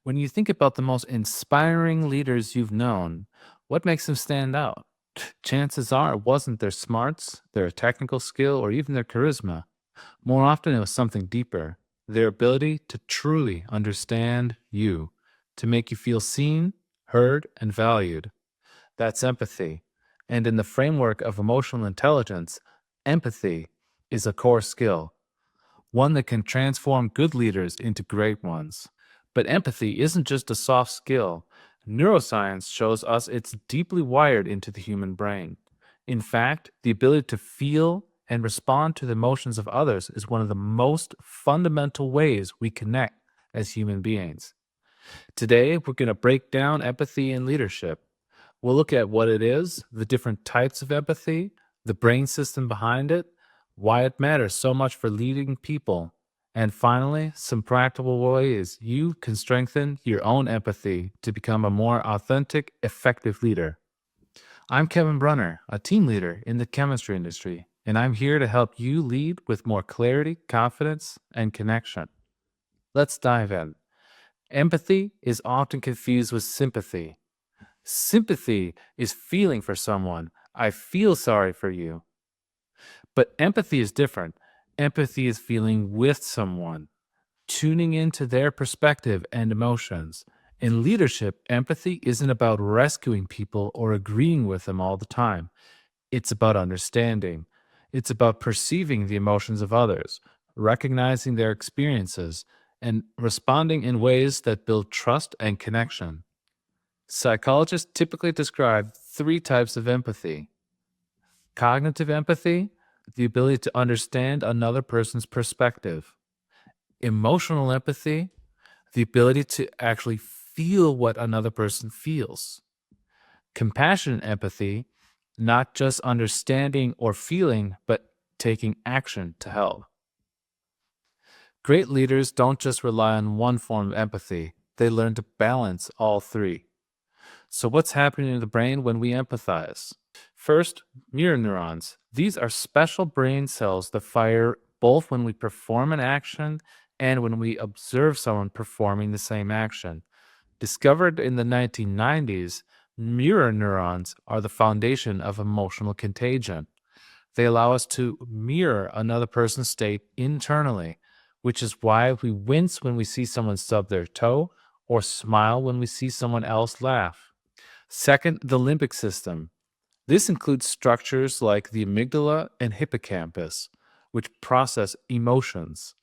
When you think about the most inspiring leaders you've known, what makes them stand out? Chances are it wasn't their smarts, their technical skill, or even their charisma. More often, it was something deeper, their ability to truly understand you, to make you feel seen, heard, and valued. That's empathy. And in the framework of emotional intelligence, empathy is a core skill, one that can transform good leaders into great ones. But empathy isn't just a soft skill. Neuroscience shows us it's deeply wired into the human brain. In fact, the ability to feel and respond to the emotions of others is one of the most fundamental ways we connect as human beings. Today, we're going to break down empathy in leadership. We'll look at what it is, the different types of empathy, the brain system behind it, why it matters so much for leading people, and finally, some practical ways you can strengthen your own empathy to become a more authentic, effective leader. I'm Kevin Brunner, a team leader in the chemistry industry, and I'm here to help you lead with more clarity, confidence, and connection. Let's dive in. Empathy is often confused with sympathy. Sympathy is feeling for someone. I feel sorry for you. But empathy is different. Empathy is feeling with someone, tuning into their perspective and emotions. In leadership, empathy isn't about rescuing people or agreeing with them all the time. It's about understanding. It's about perceiving the emotions of others, recognizing their experiences, and responding in ways that build trust and connection. Psychologists typically describe three types of empathy: cognitive empathy, the ability to understand another person's perspective; emotional empathy, the ability to actually feel what another person feels; compassionate empathy, not just understanding or feeling, but taking action to help. Great leaders don't just rely on one form of empathy, they learn to balance all three. So, what's happening in the brain when we empathize? First, mirror neurons. These are special brain cells that fire both when we perform an action and when we observe someone performing the same action. Discovered in the 1990s, mirror neurons are the foundation of emotional contagion. They allow us to mirror another person's state internally, which is why we wince when we see someone stub their toe or smile when we see someone else laugh. Second, the limbic system. This includes structures like the amygdala and hippocampus, which process emotions.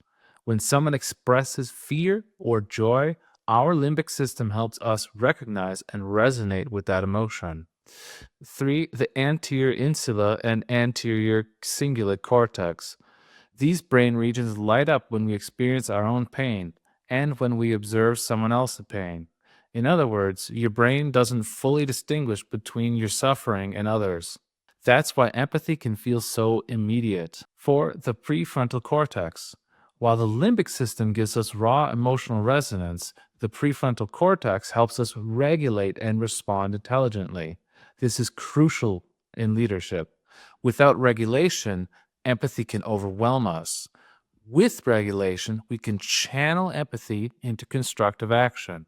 When someone expresses fear or joy, our limbic system helps us recognize and resonate with that emotion. Three, the anterior insula and anterior cingulate cortex. These brain regions light up when we experience our own pain and when we observe someone else's pain. In other words, your brain doesn't fully distinguish between your suffering and others. That's why empathy can feel so immediate. For the prefrontal cortex, while the limbic system gives us raw emotional resonance, the prefrontal cortex helps us regulate and respond intelligently. This is crucial in leadership. Without regulation, empathy can overwhelm us. With regulation, we can channel empathy into constructive action.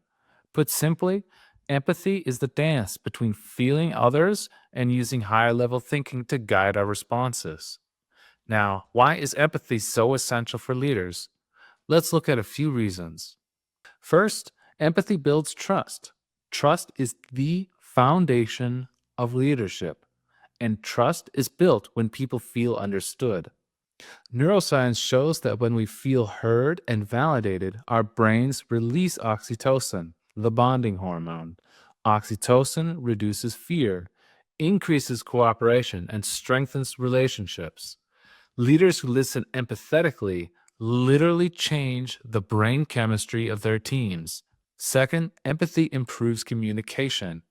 Put simply, empathy is the dance between feeling others and using higher level thinking to guide our responses. Now, why is empathy so essential for leaders? Let's look at a few reasons. First, empathy builds trust. Trust is the foundation of leadership, and trust is built when people feel understood. Neuroscience shows that when we feel heard and validated, our brains release oxytocin, the bonding hormone. Oxytocin reduces fear, increases cooperation, and strengthens relationships. Leaders who listen empathetically literally change the brain chemistry of their teams. Second, empathy improves communication.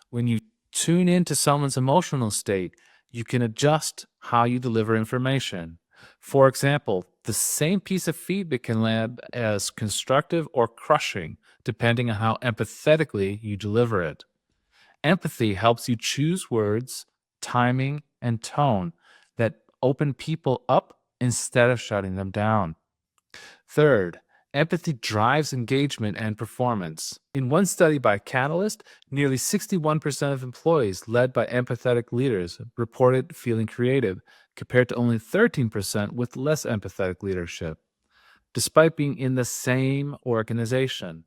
When you tune into someone's emotional state, you can adjust how you deliver information. For example, the same piece of feedback can land as constructive or crushing, depending on how empathetically you deliver it. Empathy helps you choose words, timing, and tone that open people up instead of shutting them down. Third, Empathy drives engagement and performance. In one study by Catalyst, nearly 61% of employees led by empathetic leaders reported feeling creative, compared to only 13% with less empathetic leadership, despite being in the same organization.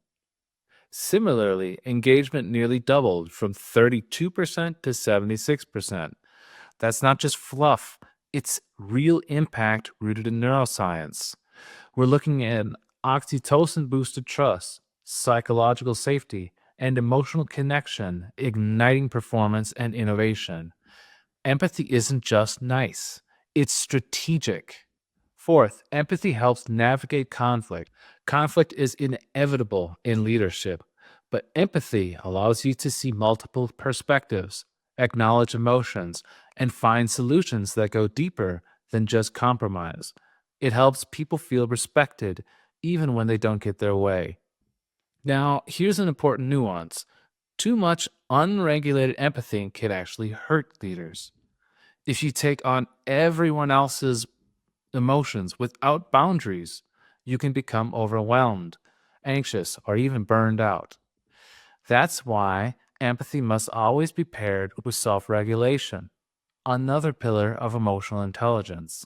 Similarly, engagement nearly doubled from 32% to 76%. That's not just fluff, it's real impact rooted in neuroscience. We're looking at oxytocin boosted trust, psychological safety, and emotional connection, igniting performance and innovation. Empathy isn't just nice, it's strategic. Fourth, empathy helps navigate conflict. Conflict is inevitable in leadership, but empathy allows you to see multiple perspectives, acknowledge emotions, and find solutions that go deeper than just compromise. It helps people feel respected even when they don't get their way. Now, here's an important nuance. Too much unregulated empathy can actually hurt leaders. If you take on everyone else's emotions without boundaries, you can become overwhelmed, anxious, or even burned out. That's why empathy must always be paired with self regulation, another pillar of emotional intelligence.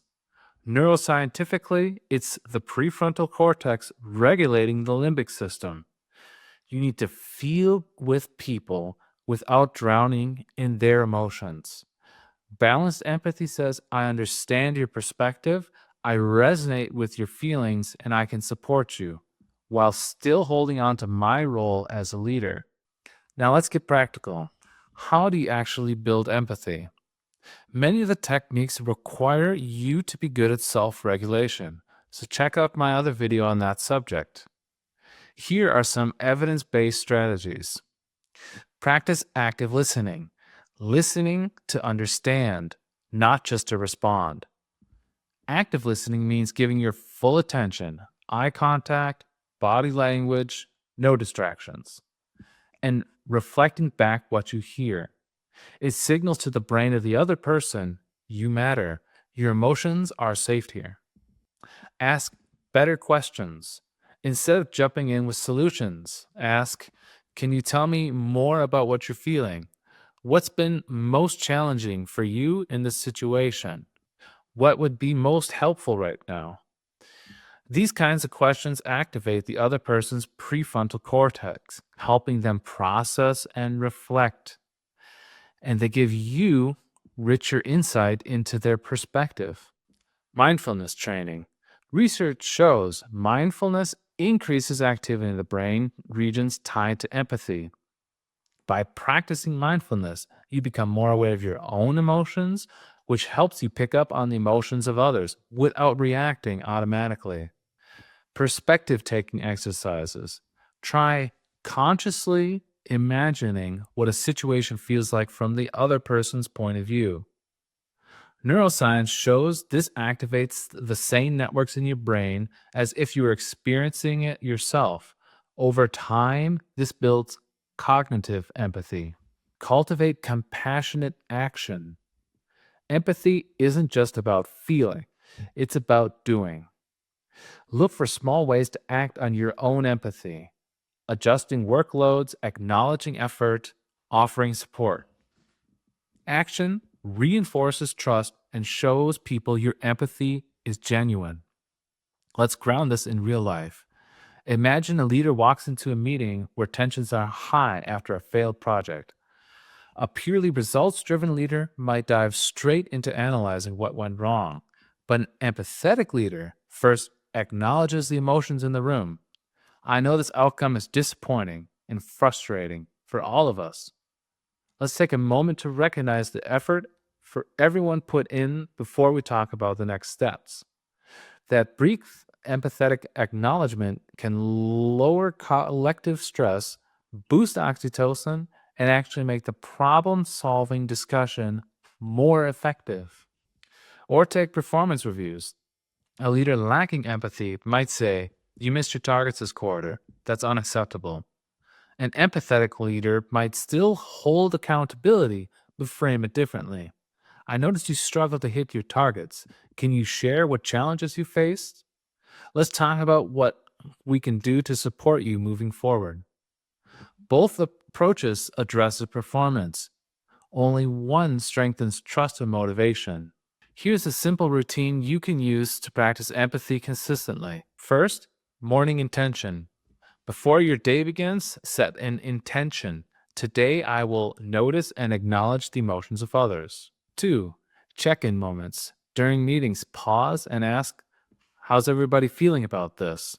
Neuroscientifically, it's the prefrontal cortex regulating the limbic system. You need to feel with people without drowning in their emotions. Balanced empathy says, I understand your perspective, I resonate with your feelings, and I can support you, while still holding on to my role as a leader. Now let's get practical. How do you actually build empathy? Many of the techniques require you to be good at self-regulation, so check out my other video on that subject. Here are some evidence-based strategies. Practice active listening. Listening to understand, not just to respond. Active listening means giving your full attention, eye contact, body language, no distractions, and reflecting back what you hear. It signals to the brain of the other person, you matter. Your emotions are safe here. Ask better questions. Instead of jumping in with solutions, ask, can you tell me more about what you're feeling? What's been most challenging for you in this situation? What would be most helpful right now? These kinds of questions activate the other person's prefrontal cortex, helping them process and reflect. And they give you richer insight into their perspective. Mindfulness training. Research shows mindfulness increases activity in the brain regions tied to empathy. By practicing mindfulness, you become more aware of your own emotions, which helps you pick up on the emotions of others without reacting automatically. Perspective taking exercises. Try consciously imagining what a situation feels like from the other person's point of view. Neuroscience shows this activates the same networks in your brain as if you were experiencing it yourself. Over time, this builds cognitive empathy. Cultivate compassionate action. Empathy isn't just about feeling, it's about doing. Look for small ways to act on your own empathy, adjusting workloads, acknowledging effort, offering support. Action reinforces trust and shows people your empathy is genuine. Let's ground this in real life. Imagine a leader walks into a meeting where tensions are high after a failed project. A purely results driven leader might dive straight into analyzing what went wrong, but an empathetic leader first acknowledges the emotions in the room. I know this outcome is disappointing and frustrating for all of us. Let's take a moment to recognize the effort for everyone put in before we talk about the next steps. That brief empathetic acknowledgement can lower collective stress, boost oxytocin, and actually make the problem-solving discussion more effective. Or take performance reviews. A leader lacking empathy might say, you missed your targets this quarter. That's unacceptable. An empathetic leader might still hold accountability, but frame it differently. I noticed you struggle to hit your targets. Can you share what challenges you faced? Let's talk about what we can do to support you moving forward. Both approaches address the performance. Only one strengthens trust and motivation. Here's a simple routine you can use to practice empathy consistently. First, morning intention. Before your day begins, set an intention. Today, I will notice and acknowledge the emotions of others. 2. Check-in moments. During meetings, pause and ask, how's everybody feeling about this?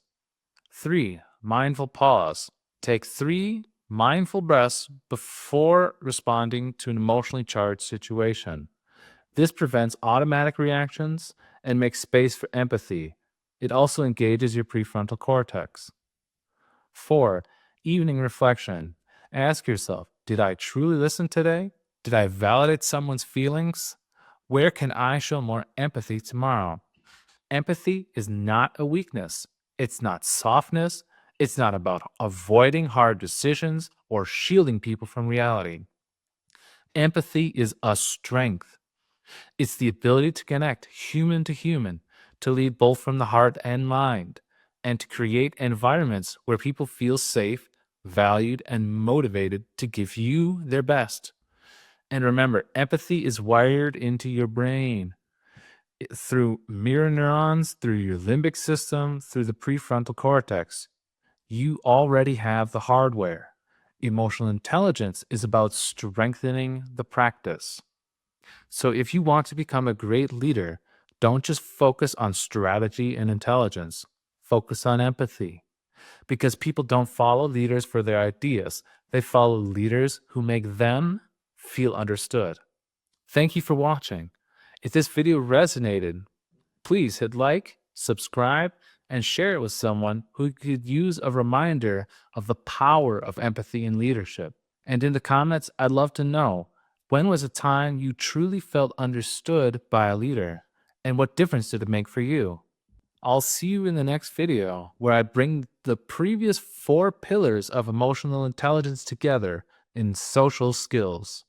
3. Mindful pause. Take 3 mindful breaths before responding to an emotionally charged situation. This prevents automatic reactions and makes space for empathy. It also engages your prefrontal cortex. 4. Evening reflection. Ask yourself, did I truly listen today? Did I validate someone's feelings? Where can I show more empathy tomorrow? Empathy is not a weakness. It's not softness. It's not about avoiding hard decisions or shielding people from reality. Empathy is a strength. It's the ability to connect human to human, to lead both from the heart and mind, and to create environments where people feel safe, valued, and motivated to give you their best. And remember, empathy is wired into your brain through mirror neurons, through your limbic system, through the prefrontal cortex. You already have the hardware. Emotional intelligence is about strengthening the practice. So if you want to become a great leader, don't just focus on strategy and intelligence. Focus on empathy. Because people don't follow leaders for their ideas, they follow leaders who make them feel understood. Thank you for watching. If this video resonated, please hit like, subscribe, and share it with someone who could use a reminder of the power of empathy in leadership. And in the comments, I'd love to know, when was a time you truly felt understood by a leader? And what difference did it make for you? I'll see you in the next video where I bring the previous 4 pillars of emotional intelligence together in social skills.